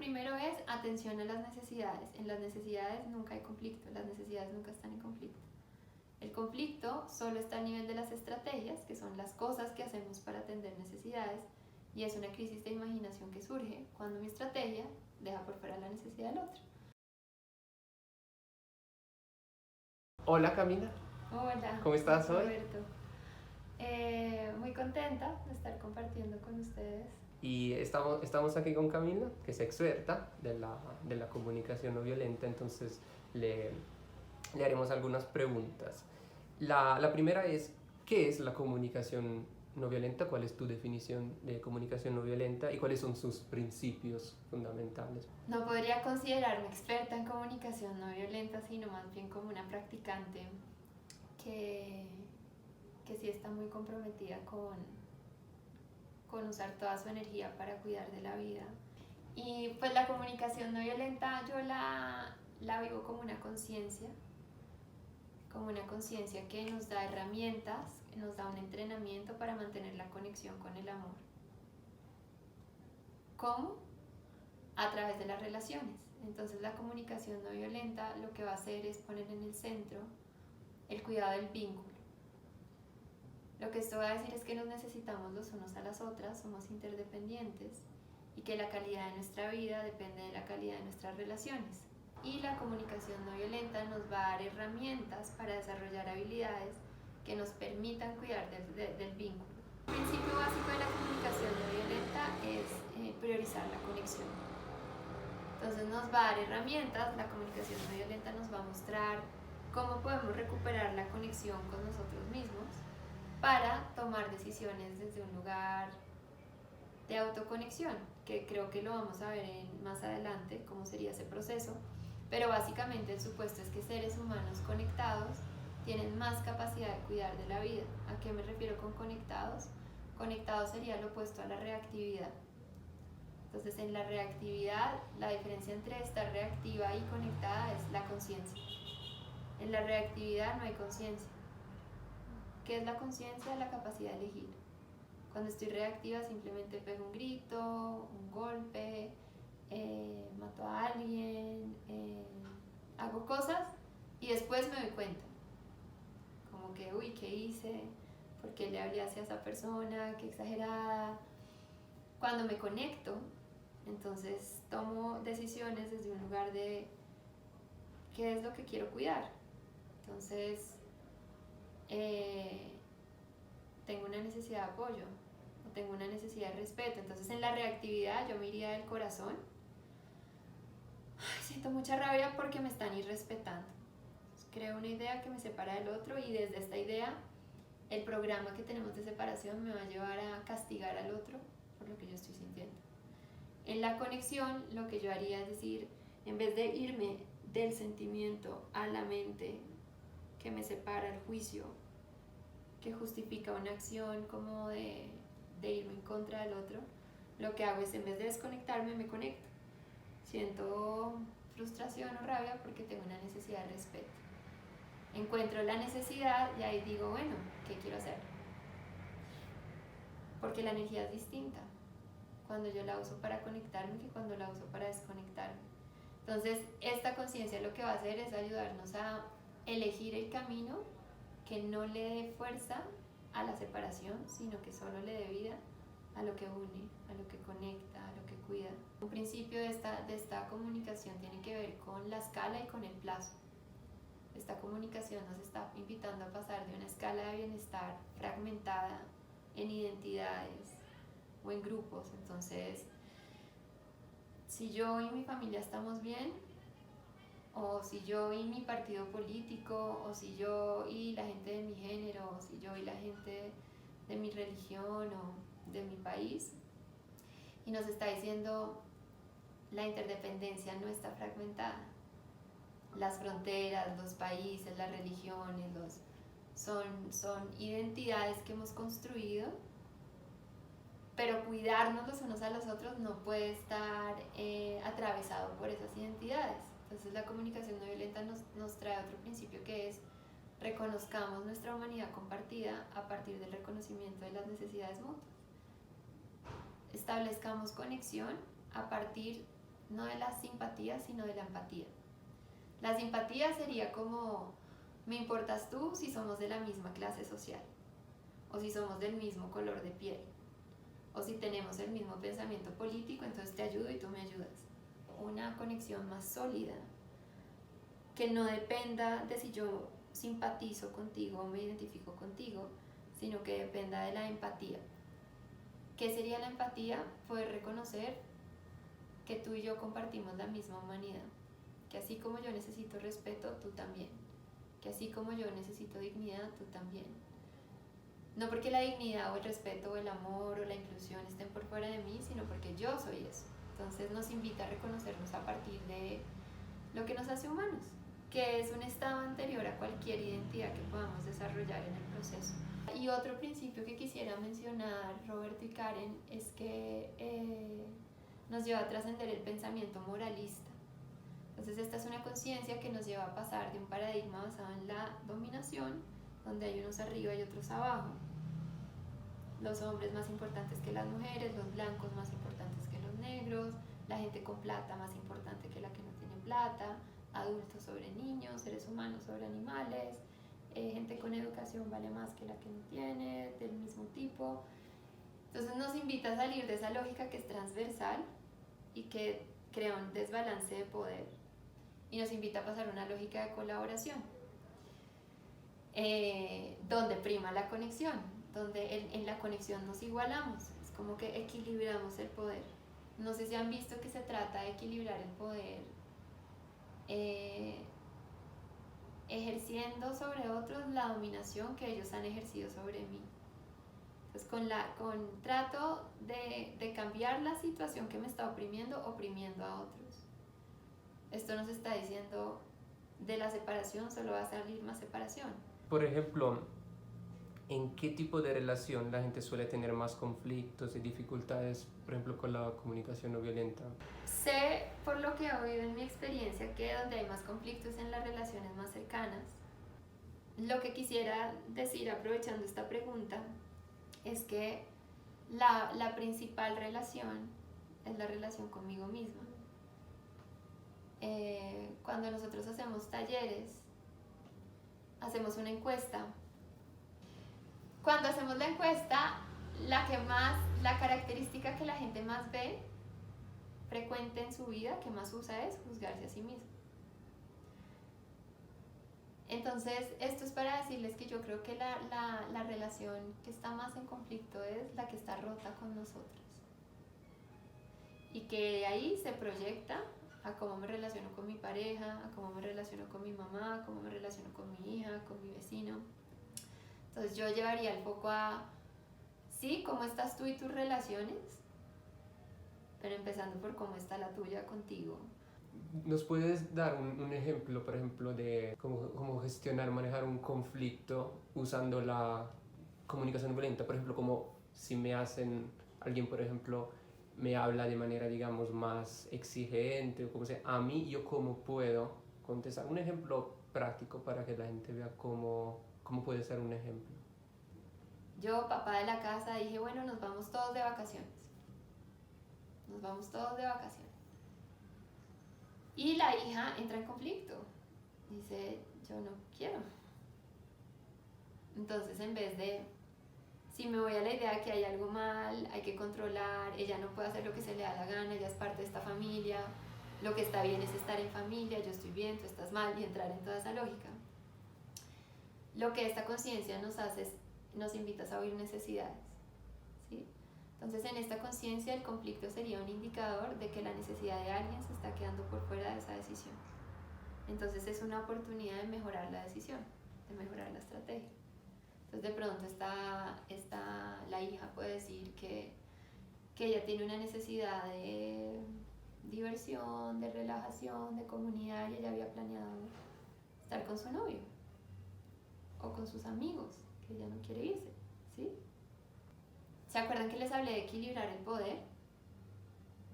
primero es atención a las necesidades. En las necesidades nunca hay conflicto, las necesidades nunca están en conflicto. El conflicto solo está a nivel de las estrategias, que son las cosas que hacemos para atender necesidades, y es una crisis de imaginación que surge cuando mi estrategia deja por fuera la necesidad del otro. Hola Camila. Hola. ¿Cómo estás hoy? Roberto. Muy contenta de estar compartiendo con ustedes. Y estamos aquí con Camila, que es experta de la comunicación no violenta, entonces le haremos algunas preguntas. La primera es, ¿qué es la comunicación no violenta? ¿Cuál es tu definición de comunicación no violenta y cuáles son sus principios fundamentales? No podría considerarme experta en comunicación no violenta, sino más bien como una practicante que sí está muy comprometida con usar toda su energía para cuidar de la vida. Y pues la comunicación no violenta yo la vivo como una conciencia que nos da herramientas, nos da un entrenamiento para mantener la conexión con el amor. ¿Cómo? A través de las relaciones. Entonces la comunicación no violenta lo que va a hacer es poner en el centro el cuidado del vínculo. Lo que esto va a decir es que nos necesitamos los unos a las otras, somos interdependientes y que la calidad de nuestra vida depende de la calidad de nuestras relaciones. Y la comunicación no violenta nos va a dar herramientas para desarrollar habilidades que nos permitan cuidar del vínculo. El principio básico de la comunicación no violenta es priorizar la conexión. Entonces nos va a dar herramientas, la comunicación no violenta nos va a mostrar cómo podemos recuperar la conexión con nosotros mismos para tomar decisiones desde un lugar de autoconexión, que creo que lo vamos a ver más adelante, cómo sería ese proceso, pero básicamente el supuesto es que seres humanos conectados tienen más capacidad de cuidar de la vida. ¿A qué me refiero con conectados? Conectados sería lo opuesto a la reactividad. Entonces en la reactividad, la diferencia entre estar reactiva y conectada es la conciencia. En la reactividad no hay conciencia. ¿Qué es la conciencia? La capacidad de elegir. Cuando estoy reactiva simplemente pego un grito, un golpe, mato a alguien, hago cosas y después me doy cuenta. Como que, uy, ¿qué hice? ¿Por qué le hablé hacia esa persona? ¿Qué exagerada? Cuando me conecto, entonces tomo decisiones desde un lugar de qué es lo que quiero cuidar. Entonces, tengo una necesidad de apoyo o tengo una necesidad de respeto. Entonces en la reactividad yo me iría del corazón. Ay, siento mucha rabia porque me están irrespetando. Entonces, creo una idea que me separa del otro y desde esta idea el programa que tenemos de separación me va a llevar a castigar al otro por lo que yo estoy sintiendo. En la conexión lo que yo haría es decir, en vez de irme del sentimiento a la mente que me separa, el juicio que justifica una acción como de irme en contra del otro, lo que hago es en vez de desconectarme me conecto. Siento frustración o rabia porque tengo una necesidad de respeto. Encuentro la necesidad y ahí digo, bueno, ¿qué quiero hacer? Porque la energía es distinta cuando yo la uso para conectarme que cuando la uso para desconectarme. Entonces, esta conciencia lo que va a hacer es ayudarnos a elegir el camino que no le dé fuerza a la separación, sino que solo le dé vida a lo que une, a lo que conecta, a lo que cuida. Un principio de esta comunicación tiene que ver con la escala y con el plazo. Esta comunicación nos está invitando a pasar de una escala de bienestar fragmentada en identidades o en grupos. Entonces, si yo y mi familia estamos bien, o si yo y mi partido político, o si yo y la gente de mi género, o si yo y la gente de mi religión o de mi país, y nos está diciendo la interdependencia no está fragmentada. Las fronteras, los países, las religiones, son identidades que hemos construido, pero cuidarnos los unos a los otros no puede estar atravesado por esas identidades. Entonces la comunicación no violenta nos trae otro principio que es reconozcamos nuestra humanidad compartida a partir del reconocimiento de las necesidades mutuas. Establezcamos conexión a partir no de la simpatía, sino de la empatía. La simpatía sería como, me importas tú si somos de la misma clase social, o si somos del mismo color de piel, o si tenemos el mismo pensamiento político, entonces te ayudo y tú me ayudas. Una conexión más sólida, que no dependa de si yo simpatizo contigo o me identifico contigo, sino que dependa de la empatía. ¿Qué sería la empatía? Poder reconocer que tú y yo compartimos la misma humanidad, que así como yo necesito respeto, tú también, que así como yo necesito dignidad, tú también. No porque la dignidad o el respeto o el amor o la inclusión estén por fuera de mí, sino porque yo soy eso. Entonces nos invita a reconocernos a partir de lo que nos hace humanos, que es un estado anterior a cualquier identidad que podamos desarrollar en el proceso. Y otro principio que quisiera mencionar, Roberto y Karen, es que nos lleva a trascender el pensamiento moralista. Entonces esta es una conciencia que nos lleva a pasar de un paradigma basado en la dominación, donde hay unos arriba y otros abajo, los hombres más importantes que las mujeres, los blancos más importantes que los negros, la gente con plata más importante que la que no tiene plata, adultos sobre niños, seres humanos sobre animales, gente con educación vale más que la que no tiene, del mismo tipo. Entonces nos invita a salir de esa lógica que es transversal y que crea un desbalance de poder, y nos invita a pasar a una lógica de colaboración, donde prima la conexión, donde en la conexión nos igualamos, es como que equilibramos el poder. No sé si han visto que se trata de equilibrar el poder ejerciendo sobre otros la dominación que ellos han ejercido sobre mí. Entonces trato de cambiar la situación que me está oprimiendo a otros. Esto nos está diciendo, de la separación solo va a salir más separación. Por ejemplo, ¿en qué tipo de relación la gente suele tener más conflictos y dificultades, por ejemplo, con la comunicación no violenta? Sé, por lo que he oído en mi experiencia, que donde hay más conflictos en las relaciones más cercanas. Lo que quisiera decir, aprovechando esta pregunta, es que la principal relación es la relación conmigo misma. Cuando nosotros hacemos talleres, hacemos una encuesta. Cuando hacemos la encuesta, la característica que la gente más ve frecuente en su vida, que más usa, es juzgarse a sí mismo. Entonces, esto es para decirles que yo creo que la relación que está más en conflicto es la que está rota con nosotros. Y que de ahí se proyecta a cómo me relaciono con mi pareja, a cómo me relaciono con mi mamá, a cómo me relaciono con mi hija, con mi vecino. Entonces yo llevaría el foco a, sí, cómo estás tú y tus relaciones, pero empezando por cómo está la tuya contigo. ¿Nos puedes dar un ejemplo, por ejemplo, de cómo gestionar, manejar un conflicto usando la comunicación violenta? Por ejemplo, como si alguien, por ejemplo, me habla de manera, digamos, más exigente, o como sea, a mí, yo cómo puedo contestar. Un ejemplo práctico para que la gente vea cómo puede ser un ejemplo. Yo, papá de la casa, dije, bueno, nos vamos todos de vacaciones. Nos vamos todos de vacaciones. Y la hija entra en conflicto. Dice, yo no quiero. Entonces, en vez de, si me voy a la idea de que hay algo mal, hay que controlar, ella no puede hacer lo que se le da la gana, ella es parte de esta familia, lo que está bien es estar en familia, yo estoy bien, tú estás mal, y entrar en toda esa lógica. Lo que esta conciencia nos hace es, nos invita a oír necesidades, ¿sí? Entonces, en esta conciencia, el conflicto sería un indicador de que la necesidad de alguien se está quedando por fuera de esa decisión. Entonces, es una oportunidad de mejorar la decisión, de mejorar la estrategia. Entonces, de pronto, la hija puede decir que ella tiene una necesidad de diversión, de relajación, de comunidad, y ella había planeado estar con su novio o con sus amigos, que ella no quiere irse, ¿sí? ¿Se acuerdan que les hablé de equilibrar el poder?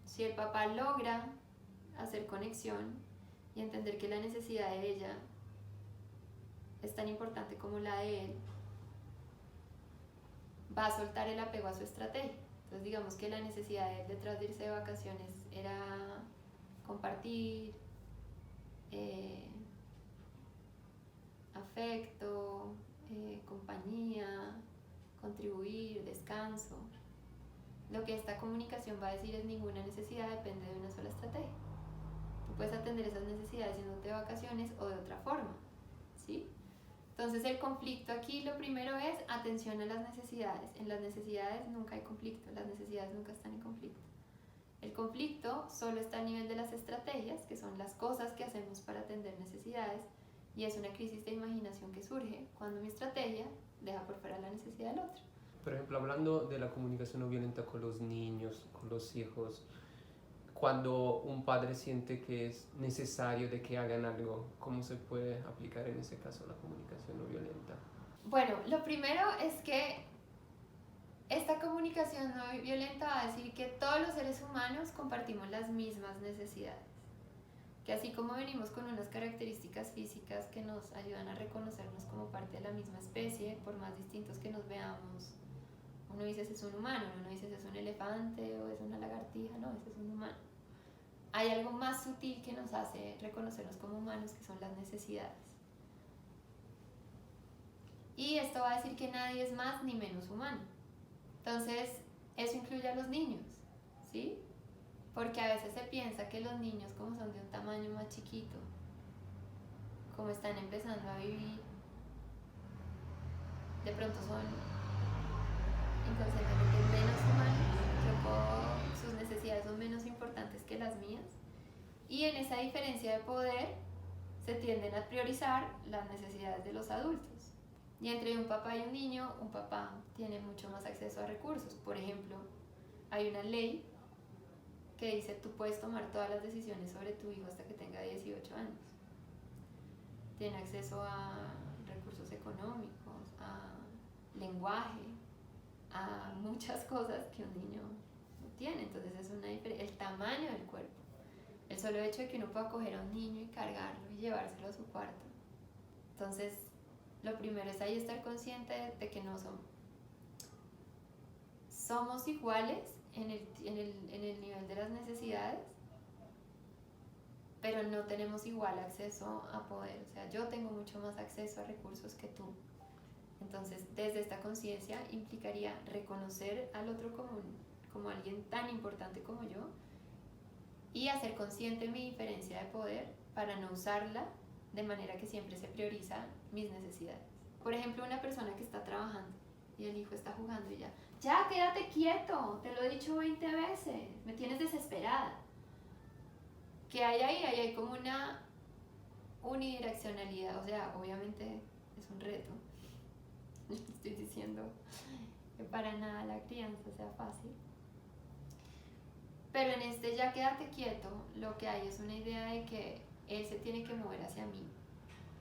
Si el papá logra hacer conexión y entender que la necesidad de ella es tan importante como la de él, va a soltar el apego a su estrategia. Entonces, digamos que la necesidad de él detrás de irse de vacaciones era compartir, afecto, compañía, contribuir, descanso. Lo que esta comunicación va a decir es ninguna necesidad depende de una sola estrategia. Tú puedes atender esas necesidades yéndote de vacaciones o de otra forma, ¿sí? Entonces el conflicto aquí lo primero es atención a las necesidades. En las necesidades nunca hay conflicto, las necesidades nunca están en conflicto. El conflicto solo está a nivel de las estrategias, que son las cosas que hacemos para atender necesidades, y es una crisis de imaginación que surge cuando mi estrategia deja por fuera la necesidad del otro. Por ejemplo, hablando de la comunicación no violenta con los niños, con los hijos, cuando un padre siente que es necesario de que hagan algo, ¿cómo se puede aplicar en ese caso la comunicación no violenta? Bueno, lo primero es que esta comunicación no violenta va a decir que todos los seres humanos compartimos las mismas necesidades. Que así como venimos con unas características físicas que nos ayudan a reconocernos como parte de la misma especie, por más distintos que nos veamos, uno dice ese es un humano, uno dice ese es un elefante o es una lagartija, no, ese es un humano. Hay algo más sutil que nos hace reconocernos como humanos, que son las necesidades. Y esto va a decir que nadie es más ni menos humano. Entonces, eso incluye a los niños, ¿sí? Porque a veces se piensa que los niños, como son de un tamaño más chiquito, como están empezando a vivir, de pronto son inconscientemente menos humanos, sus necesidades son menos importantes que las mías, y en esa diferencia de poder se tienden a priorizar las necesidades de los adultos. Y entre un papá y un niño, un papá tiene mucho más acceso a recursos. Por ejemplo, hay una ley que dice tú puedes tomar todas las decisiones sobre tu hijo hasta que tenga 18 años. Tiene acceso a recursos económicos, a lenguaje, a muchas cosas que un niño no tiene. Entonces es una diferencia. El tamaño del cuerpo, el solo hecho de que uno pueda coger a un niño y cargarlo y llevárselo a su cuarto. Entonces lo primero es ahí estar consciente de que no somos iguales en el nivel de las necesidades, pero no tenemos igual acceso a poder. O sea, yo tengo mucho más acceso a recursos que tú. Entonces, desde esta conciencia implicaría reconocer al otro como alguien tan importante como yo y hacer consciente mi diferencia de poder para no usarla de manera que siempre se prioriza mis necesidades. Por ejemplo, una persona que está trabajando y el hijo está jugando y ya quédate quieto, te lo he dicho 20 veces, me tienes desesperada. ¿Qué hay ahí? Ahí hay como una unidireccionalidad, o sea, obviamente es un reto. No estoy diciendo que para nada la crianza sea fácil. Pero en este ya quédate quieto, lo que hay es una idea de que él se tiene que mover hacia mí,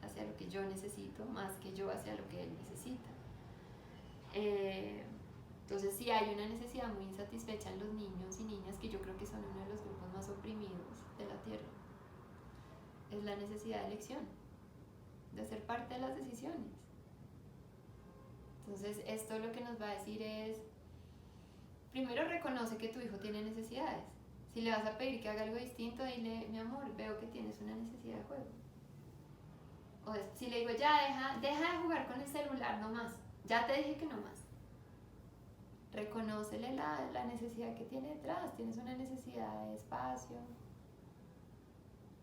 hacia lo que yo necesito, más que yo hacia lo que él necesita. Entonces sí hay una necesidad muy insatisfecha en los niños y niñas, que yo creo que son uno de los grupos más oprimidos de la Tierra. Es la necesidad de elección, de ser parte de las decisiones. Entonces esto lo que nos va a decir es, primero reconoce que tu hijo tiene necesidades. Si le vas a pedir que haga algo distinto, dile, mi amor, veo que tienes una necesidad de juego. O si le digo, ya deja de jugar con el celular, no más. Ya te dije que no más. Reconócele la necesidad que tiene detrás. Tienes una necesidad de espacio,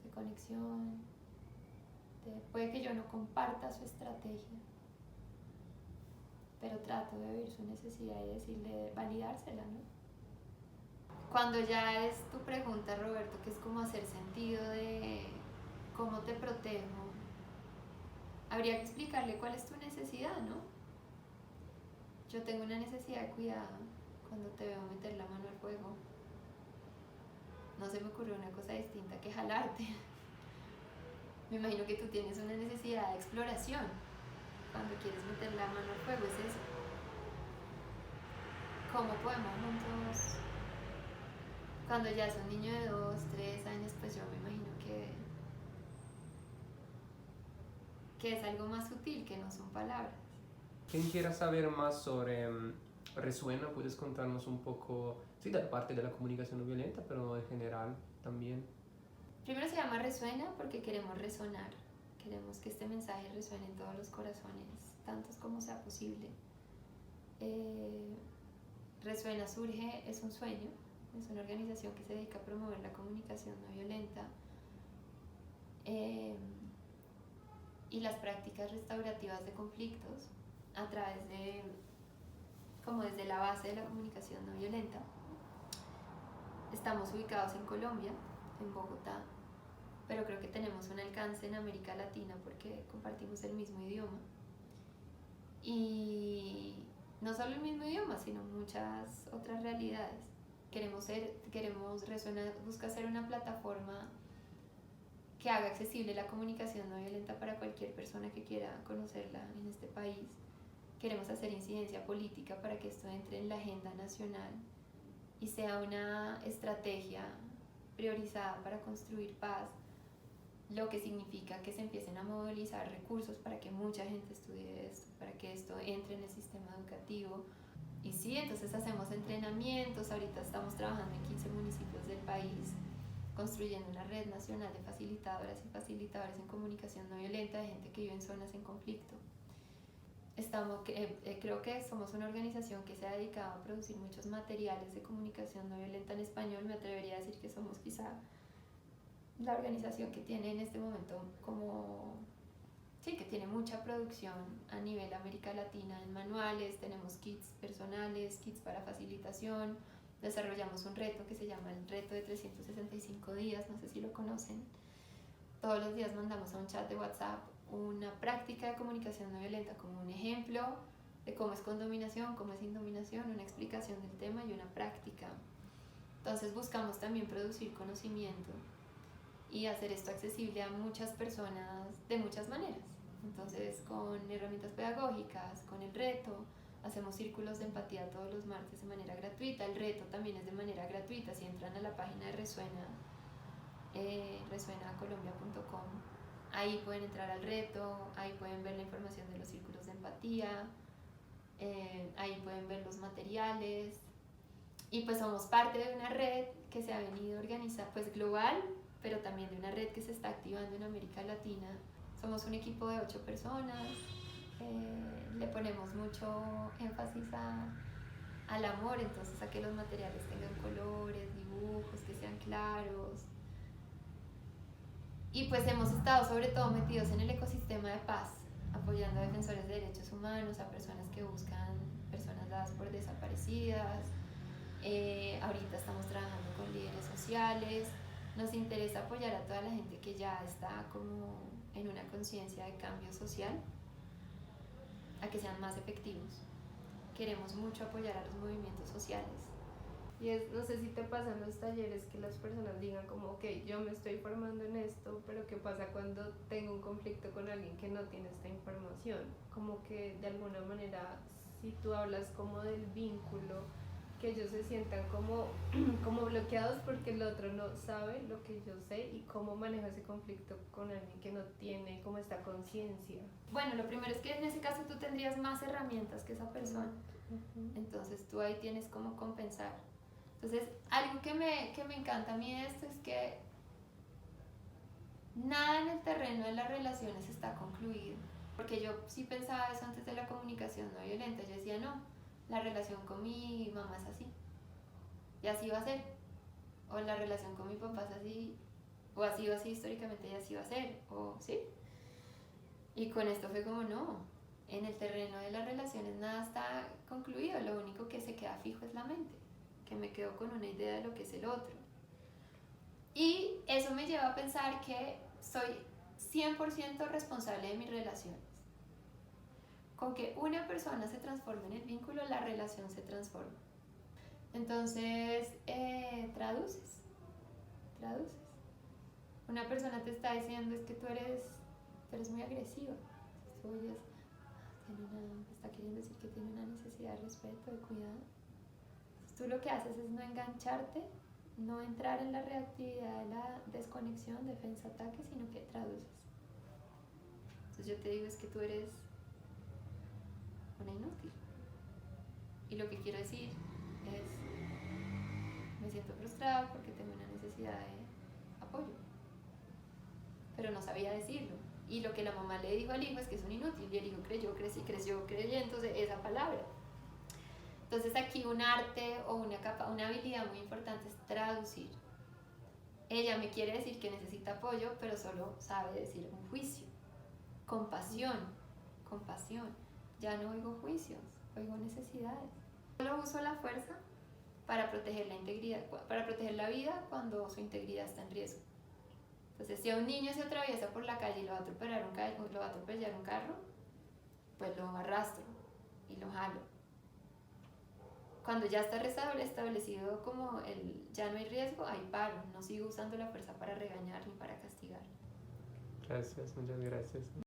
de conexión. Puede que yo no comparta su estrategia, pero trato de oír su necesidad y decirle, validársela, ¿no? Cuando ya es tu pregunta, Roberto, que es como hacer sentido de cómo te protejo, habría que explicarle cuál es tu necesidad, ¿no? Yo tengo una necesidad de cuidado cuando te veo meter la mano al fuego. No se me ocurrió una cosa distinta que jalarte. Me imagino que tú tienes una necesidad de exploración cuando quieres meter la mano al fuego, es eso. ¿Cómo podemos juntos? Cuando ya es un niño de 2, 3 años, pues yo me imagino que es algo más sutil, que no son palabras. Quien quiera saber más sobre Resuena, puedes contarnos un poco, sí, de la parte de la comunicación no violenta, pero en general también. Primero se llama Resuena porque queremos resonar, queremos que este mensaje resuene en todos los corazones, tantos como sea posible. Resuena surge, es un sueño, es una organización que se dedica a promover la comunicación no violenta y las prácticas restaurativas de conflictos a través de, como desde la base de la comunicación no violenta. Estamos ubicados en Colombia, en Bogotá, pero creo que tenemos un alcance en América Latina porque compartimos el mismo idioma. Y no solo el mismo idioma, sino muchas otras realidades. Resuena busca ser una plataforma que haga accesible la comunicación no violenta para cualquier persona que quiera conocerla en este país. Queremos hacer incidencia política para que esto entre en la agenda nacional y sea una estrategia priorizada para construir paz, lo que significa que se empiecen a movilizar recursos para que mucha gente estudie esto, para que esto entre en el sistema educativo. Y sí, entonces hacemos entrenamientos, ahorita estamos trabajando en 15 municipios del país, construyendo una red nacional de facilitadoras y facilitadores en comunicación no violenta de gente que vive en zonas en conflicto. Creo que somos una organización que se ha dedicado a producir muchos materiales de comunicación no violenta en español. Me atrevería a decir que somos quizá la organización que tiene en este momento que tiene mucha producción a nivel América Latina en manuales. Tenemos kits personales, kits para facilitación. Desarrollamos un reto que se llama el reto de 365 días, no sé si lo conocen. Todos los días mandamos a un chat de WhatsApp una práctica de comunicación no violenta como un ejemplo de cómo es condominación, cómo es indominación, una explicación del tema y una práctica. Entonces buscamos también producir conocimiento y hacer esto accesible a muchas personas de muchas maneras. Entonces, con herramientas pedagógicas, con el reto, hacemos círculos de empatía todos los martes de manera gratuita. El reto también es de manera gratuita. Si entran a la página de Resuena, resuenacolombia.com, ahí pueden entrar al reto, ahí pueden ver la información de los círculos de empatía, ahí pueden ver los materiales. Y pues somos parte de una red que se ha venido organizando, pues global, pero también de una red que se está activando en América Latina. Somos un equipo de 8 personas, le ponemos mucho énfasis al amor, entonces a que los materiales tengan colores, dibujos, que sean claros. Y pues hemos estado sobre todo metidos en el ecosistema de paz, apoyando a defensores de derechos humanos, a personas que buscan personas dadas por desaparecidas. Ahorita estamos trabajando con líderes sociales. Nos interesa apoyar a toda la gente que ya está como en una conciencia de cambio social, a que sean más efectivos. Queremos mucho apoyar a los movimientos sociales. Y no sé si te pasa en los talleres que las personas digan como, ok, yo me estoy formando en esto, pero ¿qué pasa cuando tengo un conflicto con alguien que no tiene esta información? Como que de alguna manera, si tú hablas como del vínculo, que ellos se sientan como bloqueados porque el otro no sabe lo que yo sé y cómo manejo ese conflicto con alguien que no tiene como esta conciencia. Bueno, lo primero es que en ese caso tú tendrías más herramientas que esa persona. Entonces tú ahí tienes como compensar. Entonces, algo que me encanta a mí de esto es que nada en el terreno de las relaciones está concluido. Porque yo sí pensaba eso antes de la comunicación no violenta. Yo decía, no, la relación con mi mamá es así, y así va a ser. O la relación con mi papá es así, o ha sido así históricamente y así va a ser, o sí. Y con esto fue como, no, en el terreno de las relaciones nada está concluido, lo único que se queda fijo es la mente, que me quedo con una idea de lo que es el otro. Y eso me lleva a pensar que soy 100% responsable de mis relaciones. Con que una persona se transforme en el vínculo, la relación se transforma. Entonces, traduces. Una persona te está diciendo es que tú eres muy agresiva. Tú oyes, está queriendo decir que tiene una necesidad de respeto, de cuidado. Entonces, tú lo que haces es no engancharte, no entrar en la reactividad de la desconexión, defensa-ataque, sino que traduces. Entonces yo te digo es que tú eres una inútil. Y lo que quiero decir es, me siento frustrada porque tengo una necesidad de apoyo. pero no sabía decirlo. Y lo que la mamá le dijo al hijo es que es un inútil, y el hijo creció creyendo esa palabra. Entonces aquí un arte o una habilidad muy importante es traducir. Ella me quiere decir que necesita apoyo, pero solo sabe decir un juicio. Compasión. Ya no oigo juicios, oigo necesidades. Solo uso la fuerza para proteger la integridad, para proteger la vida cuando su integridad está en riesgo. Entonces, si a un niño se atraviesa por la calle y lo va a atropellar un carro, pues lo arrastro y lo jalo. Cuando ya está establecido como ya no hay riesgo, ahí paro, no sigo usando la fuerza para regañar ni para castigar. Gracias, muchas gracias.